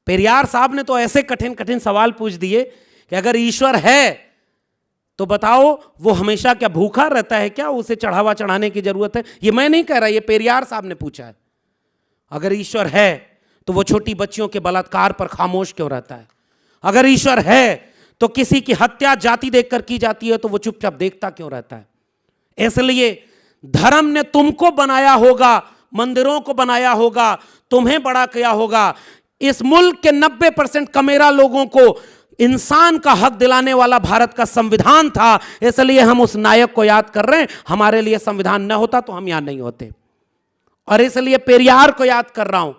पेरियार साहब ने तो ऐसे कठिन कठिन सवाल पूछ दिए कि अगर ईश्वर है तो बताओ वो हमेशा क्या भूखा रहता है क्या? उसे चढ़ावा चढ़ाने की जरूरत है? ये मैं नहीं कह रहा, ये पेरियार साहब ने पूछा है। अगर ईश्वर है तो वो छोटी बच्चियों के बलात्कार पर खामोश क्यों रहता है? अगर ईश्वर है तो किसी की हत्या जाति देखकर की जाती है तो वो चुपचाप देखता क्यों रहता है? इसलिए धर्म ने तुमको बनाया होगा, मंदिरों को बनाया होगा, तुम्हें बड़ा किया होगा। इस मुल्क के 90% कमेरा लोगों को इंसान का हक दिलाने वाला भारत का संविधान था, इसलिए हम उस नायक को याद कर रहे हैं। हमारे लिए संविधान न होता तो हम यहां नहीं होते, और इसलिए पेरियार को याद कर रहा हूं।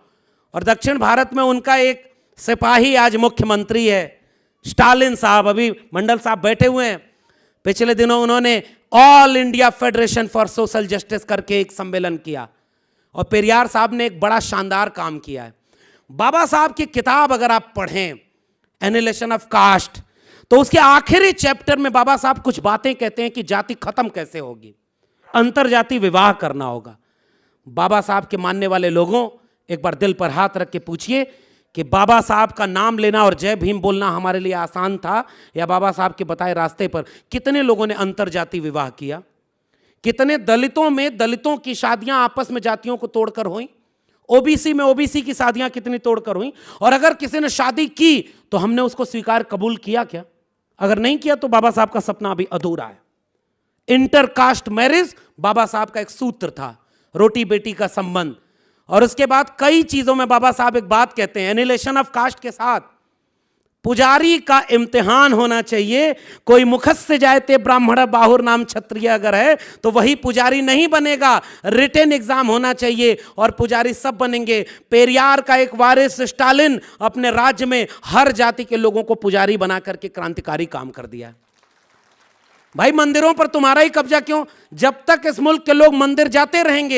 और दक्षिण भारत में उनका एक सिपाही आज मुख्यमंत्री है, स्टालिन साहब। अभी मंडल साहब बैठे हुए हैं, पिछले दिनों उन्होंने all India federation for social justice करके एक सम्मेलन किया, और पेरियार साहब ने एक बड़ा शानदार काम किया है। बाबा साहब की किताब अगर आप पढ़ें, एनिहिलेशन ऑफ कास्ट, तो उसके आखिरी चैप्टर में बाबा साहब कुछ बातें कहते हैं कि जाति खत्म कैसे होगी, अंतरजाति विवाह करना होगा। बाबा साहब के मानने वाले लोगों, एक बार दिल पर हाथ रख के पूछिए कि बाबा साहब का नाम लेना और जय भीम बोलना हमारे लिए आसान था, या बाबा साहब के बताए रास्ते पर कितने लोगों ने अंतरजाति विवाह किया? कितने दलितों में दलितों की शादियां आपस में जातियों को तोड़कर हुई? ओबीसी में ओबीसी की शादियां कितनी तोड़कर हुई? और अगर किसी ने शादी की तो हमने उसको स्वीकार कबूल किया क्या? अगर नहीं किया तो बाबा साहब का सपना अभी अधूरा है। इंटरकास्ट मैरिज बाबा साहब का एक सूत्र था, रोटी बेटी का संबंध। और उसके बाद कई चीजों में बाबा साहब एक बात कहते हैं, एनिहिलेशन ऑफ कास्ट के साथ पुजारी का इम्तिहान होना चाहिए। कोई मुखस्य जायते ब्राह्मण बाहुर नाम क्षत्रिय अगर है तो वही पुजारी नहीं बनेगा, रिटन एग्जाम होना चाहिए और पुजारी सब बनेंगे। पेरियार का एक वारिस स्टालिन अपने राज्य में हर जाति के लोगों को पुजारी बना करके क्रांतिकारी काम कर दिया। भाई मंदिरों पर तुम्हारा ही कब्जा क्यों? जब तक इस मुल्क के लोग मंदिर जाते रहेंगे